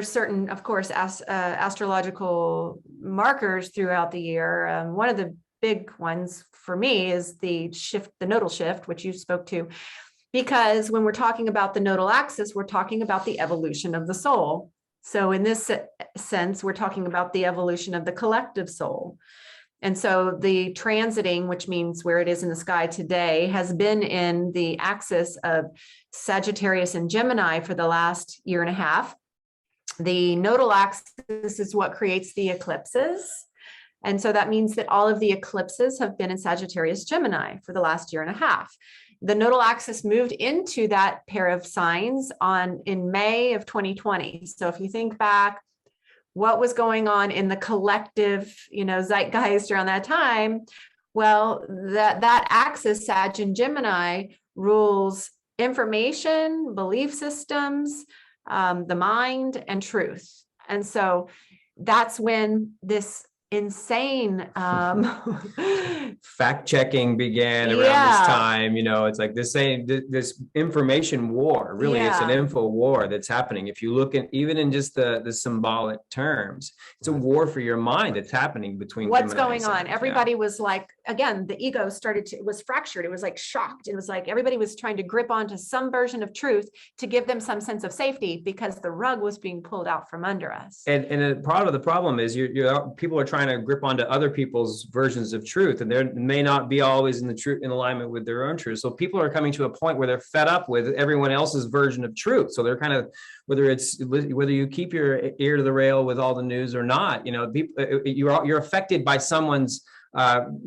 certain, of course, astrological markers throughout the year. One of the big ones for me is the shift, the nodal shift, which you spoke to, because when we're talking about the nodal axis, we're talking about the evolution of the soul. So in this sense, we're talking about the evolution of the collective soul. And so the transiting, which means where it is in the sky today, has been in the axis of Sagittarius and Gemini for the last year and a half. The nodal axis is what creates the eclipses. And so that means that all of the eclipses have been in Sagittarius Gemini for the last year and a half. The nodal axis moved into that pair of signs in May of 2020. So if you think back, what was going on in the collective, zeitgeist around that time? Well, that axis, Sag and Gemini, rules information, belief systems, the mind, and truth. And so that's when this insane fact checking began around this time. It's like this information war. Really, it's an info war that's happening. If you look at even in just the symbolic terms, it's a war for your mind that's happening between what's going on. Everybody was like, again, the ego it was fractured. It was like shocked. It was like everybody was trying to grip onto some version of truth to give them some sense of safety because the rug was being pulled out from under us. And a part of the problem is people are trying to grip onto other people's versions of truth, and they may not be always in alignment with their own truth. So people are coming to a point where they're fed up with everyone else's version of truth. So they're kind of, whether you keep your ear to the rail with all the news or not, you're affected by someone's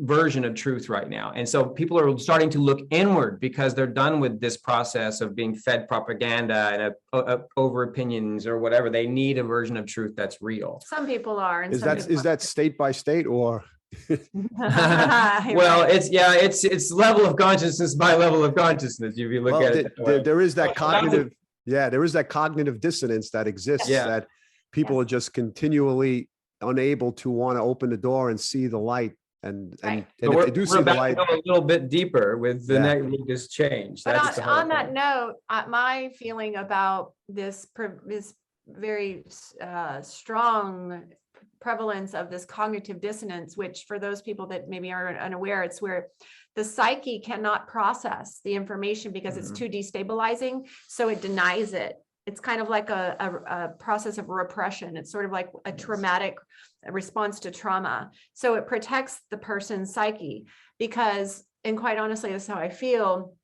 version of truth right now. And so people are starting to look inward because they're done with this process of being fed propaganda and over opinions or whatever. They need a version of truth that's real. Some people are. And is that state by state or? Well, it's level of consciousness by level of consciousness. If you look at it, there is that cognitive, there is that cognitive dissonance that exists, that people are just continually unable to want to open the door and see the light. And if they do see the light, go a little bit deeper with this change. But on that note, my feeling about this very strong prevalence of this cognitive dissonance, which for those people that maybe are unaware, it's where the psyche cannot process the information because it's too destabilizing, so it denies it. It's kind of like a process of repression. It's sort of like a traumatic response to trauma. So it protects the person's psyche because, and quite honestly, that's how I feel,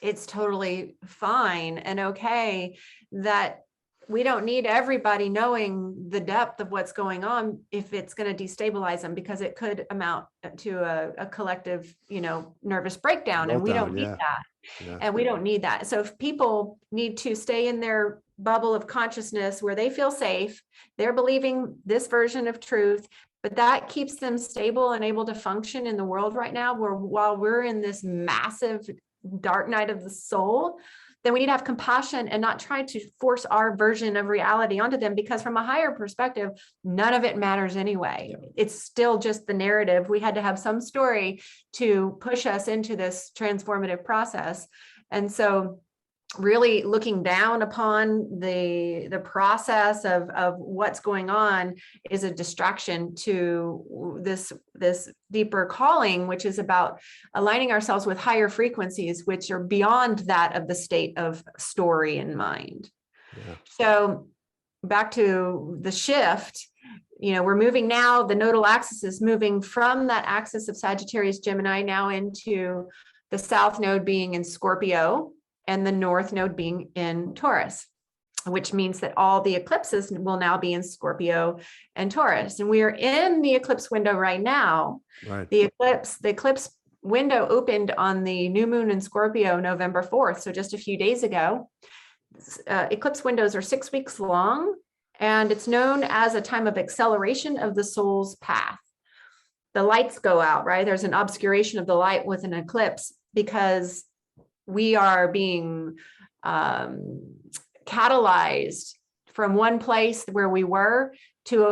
it's totally fine and okay that we don't need everybody knowing the depth of what's going on if it's going to destabilize them, because it could amount to a collective, nervous breakdown. And we don't need that. Yeah. And we don't need that. So if people need to stay in their bubble of consciousness where they feel safe, they're believing this version of truth, but that keeps them stable and able to function in the world right now, while we're in this massive dark night of the soul, then we need to have compassion and not try to force our version of reality onto them, because from a higher perspective, none of it matters anyway. Yeah. It's still just the narrative. We had to have some story to push us into this transformative process. And so really looking down upon the process of what's going on is a distraction to this deeper calling, which is about aligning ourselves with higher frequencies, which are beyond that of the state of story in mind. Yeah. So back to the shift, we're moving now, the nodal axis is moving from that axis of Sagittarius Gemini now into the south node being in Scorpio, and the north node being in Taurus, which means that all the eclipses will now be in Scorpio and Taurus. And we are in the eclipse window right now. Right. The eclipse window opened on the new moon in Scorpio, November 4th. So just a few days ago. Eclipse windows are 6 weeks long, and it's known as a time of acceleration of the soul's path. The lights go out, right? There's an obscuration of the light with an eclipse because we are being catalyzed from one place where we were to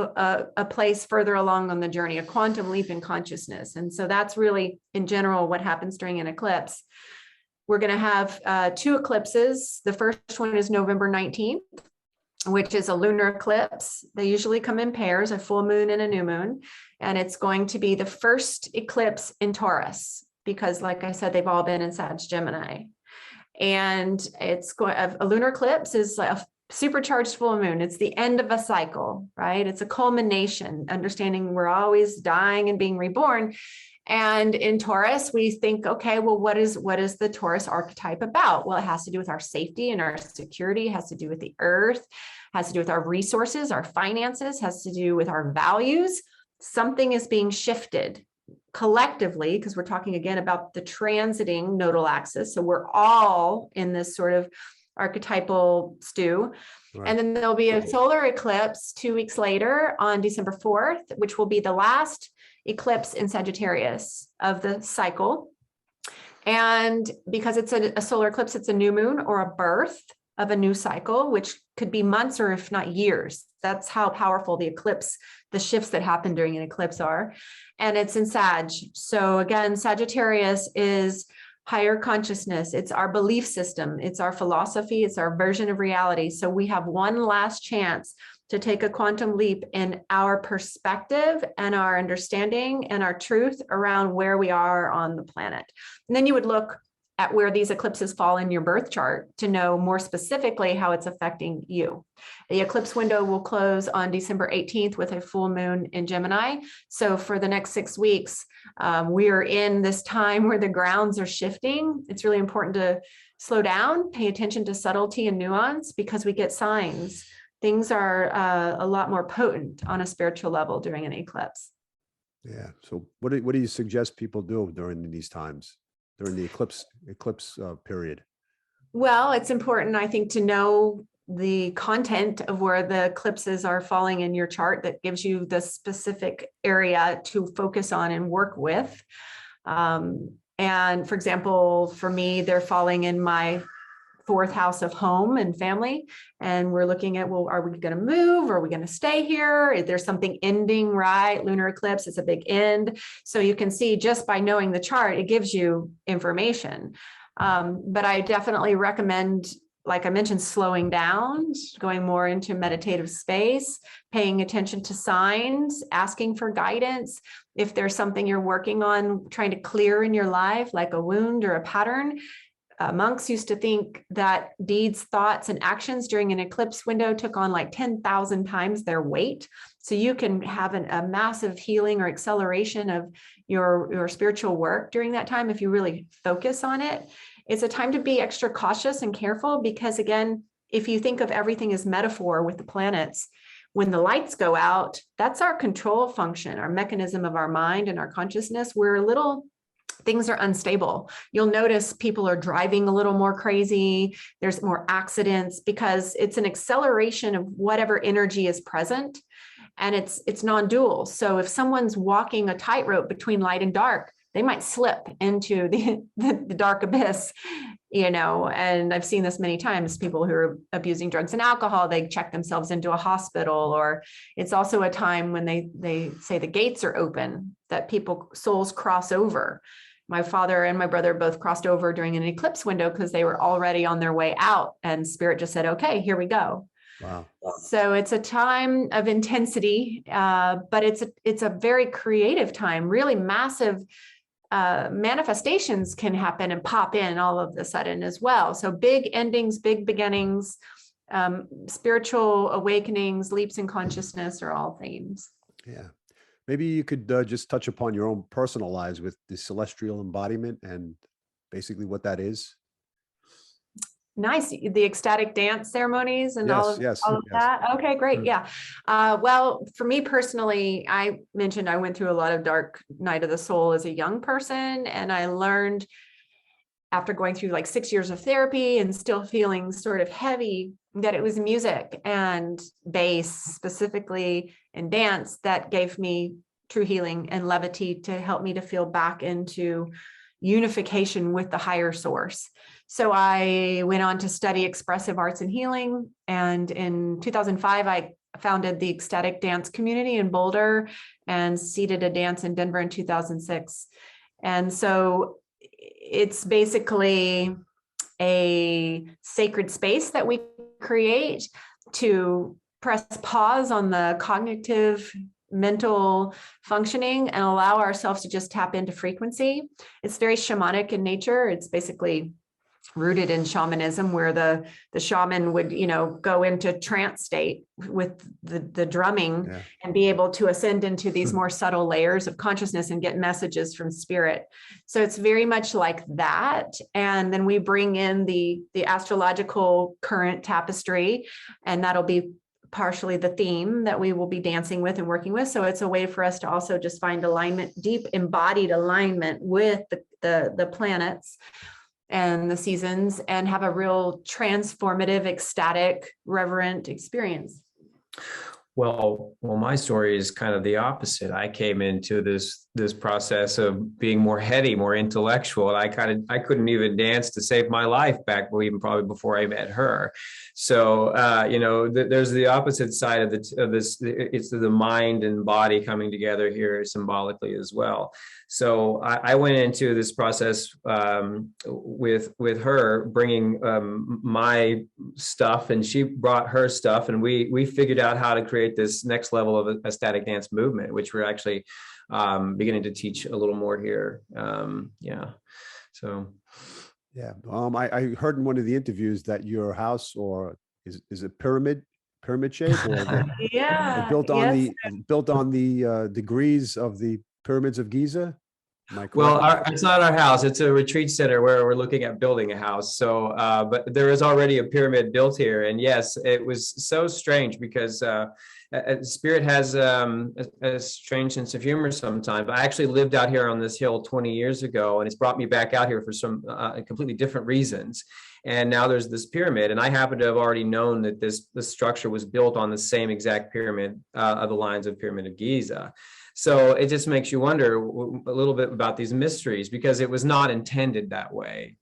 a place further along on the journey, a quantum leap in consciousness. And so that's really, in general, what happens during an eclipse. We're going to have 2 eclipses. The first one is November 19th, which is a lunar eclipse. They usually come in pairs, a full moon and a new moon. And it's going to be the first eclipse in Taurus, because like I said, they've all been in Sag Gemini. And it's going, a lunar eclipse is a supercharged full moon. It's the end of a cycle, right? It's a culmination, understanding we're always dying and being reborn. And in Taurus, we think, okay, well, what is the Taurus archetype about? Well, it has to do with our safety and our security, it has to do with the earth, has to do with our resources, our finances, has to do with our values. Something is being shifted collectively, because we're talking again about the transiting nodal axis. So we're all in this sort of archetypal stew. Right. And then there'll be a solar eclipse 2 weeks later on December 4th, which will be the last eclipse in Sagittarius of the cycle. And because it's a solar eclipse, it's a new moon or a birth of a new cycle, which could be months or if not years. That's how powerful the eclipse, the shifts that happen during an eclipse are. And it's in Sag. So again, Sagittarius is higher consciousness. It's our belief system. It's our philosophy. It's our version of reality. So we have one last chance to take a quantum leap in our perspective and our understanding and our truth around where we are on the planet. And then you would look at where these eclipses fall in your birth chart to know more specifically how it's affecting you. The eclipse window will close on December 18th with a full moon in Gemini. So for the next 6 weeks, we are in this time where the grounds are shifting. It's really important to slow down, pay attention to subtlety and nuance, because we get signs. Things are a lot more potent on a spiritual level during an eclipse. Yeah. So what do you suggest people do during these times, during the eclipse period? Well, it's important, I think, to know the content of where the eclipses are falling in your chart. That gives you the specific area to focus on and work with. And for example, for me, they're falling in my 4th house of home and family. And we're looking at, well, are we going to move? Are we going to stay here? Is there something ending, right? Lunar eclipse is a big end. So you can see just by knowing the chart, it gives you information. But I definitely recommend, like I mentioned, slowing down, going more into meditative space, paying attention to signs, asking for guidance. If there's something you're working on, trying to clear in your life, like a wound or a pattern. Monks used to think that deeds, thoughts, and actions during an eclipse window took on like 10,000 times their weight. So you can have a massive healing or acceleration of your spiritual work during that time if you really focus on it. It's a time to be extra cautious and careful, because again, if you think of everything as metaphor with the planets, when the lights go out, that's our control function, our mechanism of our mind and our consciousness. Things are unstable. You'll notice people are driving a little more crazy. There's more accidents because it's an acceleration of whatever energy is present, and it's non-dual. So if someone's walking a tightrope between light and dark, they might slip into the dark abyss, and I've seen this many times. People who are abusing drugs and alcohol, they check themselves into a hospital. Or it's also a time when they say the gates are open, that souls cross over. My father and my brother both crossed over during an eclipse window because they were already on their way out, and spirit just said, okay, here we go. Wow. So it's a time of intensity, but it's a very creative time. Really massive manifestations can happen and pop in all of a sudden as well. So big endings, big beginnings, spiritual awakenings, leaps in consciousness are all themes. Yeah. Maybe you could just touch upon your own personal lives with the celestial embodiment and basically what that is. Nice. The ecstatic dance ceremonies and all of that. Okay, great. Yeah. Well, for me personally, I mentioned I went through a lot of dark night of the soul as a young person. And I learned after going through like 6 years of therapy and still feeling sort of heavy, that it was music and bass specifically and dance that gave me true healing and levity to help me to feel back into unification with the higher source. So I went on to study expressive arts and healing. And in 2005, I founded the Ecstatic dance community in Boulder and seeded a dance in Denver in 2006. And so it's basically a sacred space that we create to press pause on the cognitive mental functioning and allow ourselves to just tap into frequency. It's very shamanic in nature. It's basically rooted in shamanism, where the shaman would, go into trance state with the drumming and be able to ascend into these more subtle layers of consciousness and get messages from spirit. So it's very much like that. And then we bring in the astrological current tapestry, and that'll be partially the theme that we will be dancing with and working with. So it's a way for us to also just find alignment, deep embodied alignment with the planets and the seasons, and have a real transformative, ecstatic, reverent experience. Well, my story is kind of the opposite. I came into this process of being more heady, more intellectual, and I couldn't even dance to save my life back, even probably before I met her. So there's the opposite side of this. It's the mind and body coming together here symbolically as well. So I went into this process with her, bringing my stuff, and she brought her stuff, and we figured out how to create this next level of ecstatic dance movement, which we're actually beginning to teach a little more here. I heard in one of the interviews that your house, or is it pyramid shape, or built on the degrees of the pyramids of Giza? Well, it's not our house. It's a retreat center where we're looking at building a house. So, but there is already a pyramid built here. And yes, it was so strange because Spirit has a strange sense of humor sometimes. I actually lived out here on this hill 20 years ago, and it's brought me back out here for some completely different reasons. And now there's this pyramid, and I happen to have already known that this structure was built on the same exact pyramid of the lines of Pyramid of Giza. So it just makes you wonder a little bit about these mysteries, because it was not intended that way.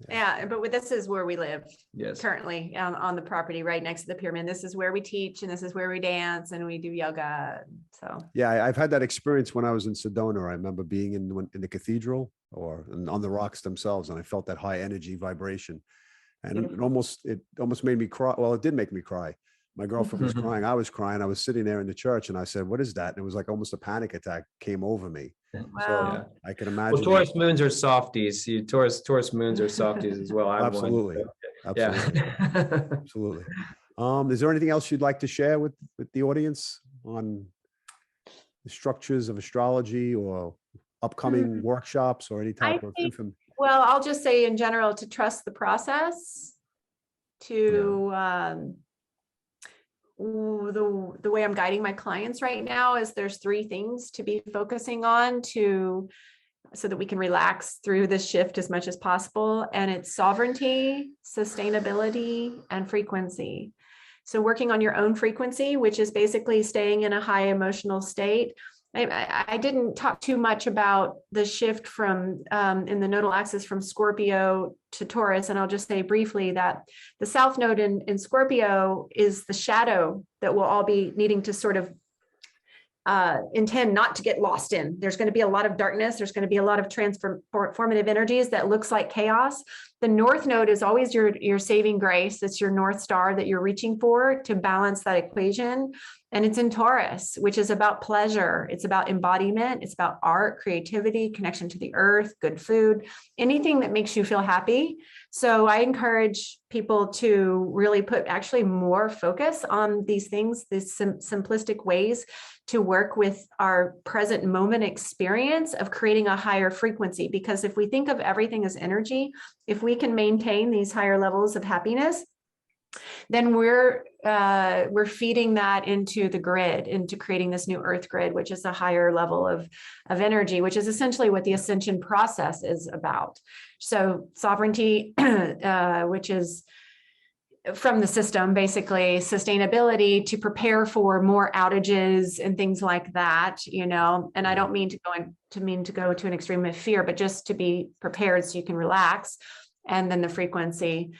Yeah, but this is where we live. Yes. Currently on the property right next to the pyramid. This is where we teach, and this is where we dance, and we do yoga. So yeah, I've had that experience when I was in Sedona. I remember being in the cathedral or on the rocks themselves, and I felt that high energy vibration, and it almost made me cry. Well, it did make me cry. My girlfriend was crying. I was crying. I was sitting there in the church, and I said, "What is that?" And it was like almost a panic attack came over me. Wow. So I can imagine. Well, Taurus moons are softies. Taurus moons are softies as well. Absolutely. Absolutely. Is there anything else you'd like to share with the audience on the structures of astrology, or upcoming workshops, or any type of information? Well, I'll just say in general to trust the process, to the way I'm guiding my clients right now is there's 3 things to be focusing on so that we can relax through this shift as much as possible. And it's sovereignty, sustainability, and frequency. So working on your own frequency, which is basically staying in a high emotional state. I didn't talk too much about the shift from in the nodal axis from Scorpio to Taurus. And I'll just say briefly that the South Node in Scorpio is the shadow that we'll all be needing to sort of intend not to get lost in. There's going to be a lot of darkness. There's going to be a lot of transformative energies that looks like chaos. The North Node is always your saving grace. It's your North Star that you're reaching for to balance that equation. And it's in Taurus, which is about pleasure. It's about embodiment. It's about art, creativity, connection to the earth, good food, anything that makes you feel happy. So I encourage people to really put actually more focus on these things, these simplistic ways to work with our present moment experience of creating a higher frequency. Because if we think of everything as energy, if we can maintain these higher levels of happiness, then we're feeding that into the grid, into creating this new earth grid, which is a higher level of energy, which is essentially what the ascension process is about. So sovereignty, which is from the system, basically sustainability to prepare for more outages and things like that, and I don't mean to go to an extreme of fear, but just to be prepared so you can relax. And then the frequency.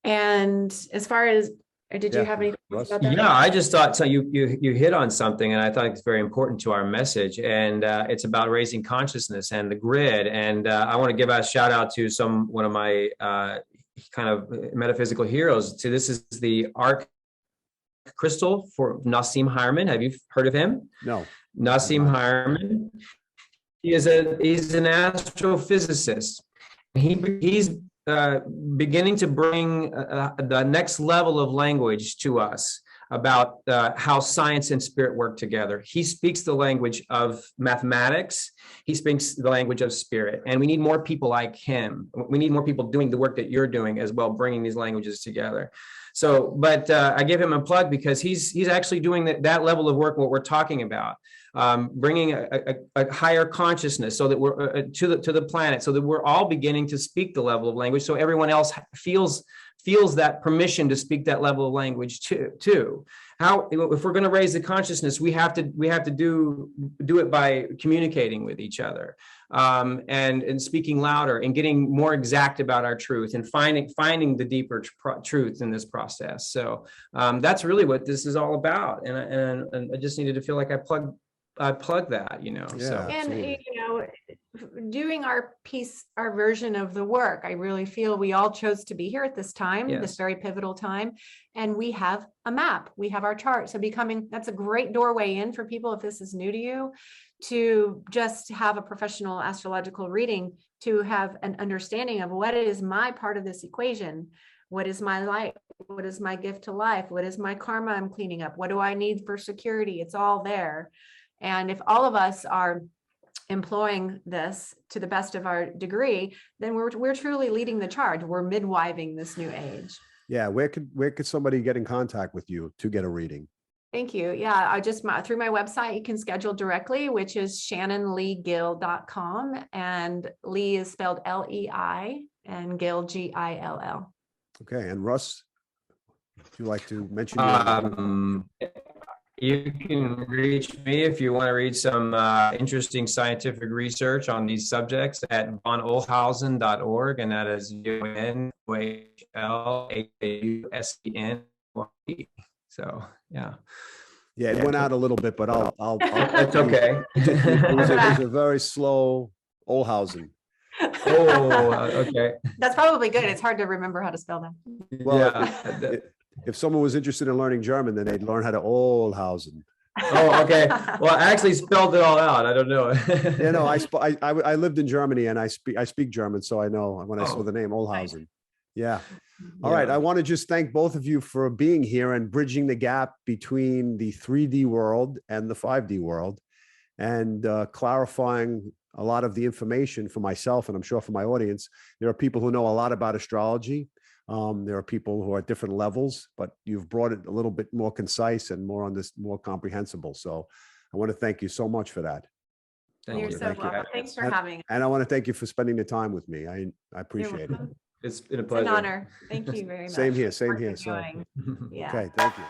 And as far as, did you have anything about that? Yeah, I just thought, so you hit on something, and I thought it's very important to our message, and it's about raising consciousness and the grid. And I want to give a shout out to one of my kind of metaphysical heroes. This is the crystal for Nassim Haramein. Have you heard of him? No. Nassim Haramein. He's an astrophysicist. He's beginning to bring the next level of language to us about how science and spirit work together. He speaks the language of mathematics. He speaks the language of spirit. And we need more people like him. We need more people doing the work that you're doing as well, bringing these languages together. So, but I give him a plug because he's actually doing that level of work, what we're talking about, bringing a higher consciousness so that we're to the planet, so that we're all beginning to speak the level of language, so everyone else feels that permission to speak that level of language too. How, if we're going to raise the consciousness, we have to do it by communicating with each other, and speaking louder and getting more exact about our truth and finding the deeper truth in this process. So that's really what this is all about. And I just needed to feel like I plug that, you know. Yeah, So. And, you know, doing our piece, our version of the work, I really feel we all chose to be here at this time, Yes. this very pivotal time. And we have a map, we have our chart. So that's a great doorway in for people, if this is new to you, to just have a professional astrological reading, to have an understanding of what is my part of this equation. What is my light? What is my gift to life? What is my karma I'm cleaning up? What do I need for security? It's all there. And if all of us are employing this to the best of our degree, then we're truly leading the charge. We're midwiving this new age. Yeah. Where could somebody get in contact with you to get a reading? Thank you. Yeah, I just through my website, you can schedule directly, which is shannonleegill.com, and Lee is spelled Lei and Gill Gill. Okay. And Russ, would you like to mention? You can reach me if you want to read some interesting scientific research on these subjects at vonohlhausen.org, and that is VONOHLHAUSEN. So yeah. Yeah, it went out a little bit, but I'll That's okay. It was a very slow Ohlhausen. Oh, okay. That's probably good. It's hard to remember how to spell that. Well, Yeah. if someone was interested in learning German, then they'd learn how to Ohlhausen. Oh, okay. Well, I actually spelled it all out. I don't know. You know, I lived in Germany, and I speak German, so I know when I saw the name Ohlhausen. Yeah. All right. I want to just thank both of you for being here and bridging the gap between the 3D world and the 5D world, and clarifying a lot of the information for myself, and I'm sure for my audience. There are people who know a lot about astrology. There are people who are at different levels, but you've brought it a little bit more concise and more comprehensible. So I want to thank you so much for that. You're so welcome. Thanks for having us. And I want to thank you for spending the time with me. I appreciate it. It's been a pleasure. It's an honor. Thank you very much. Same here. Work you're doing. Yeah. Okay. Thank you.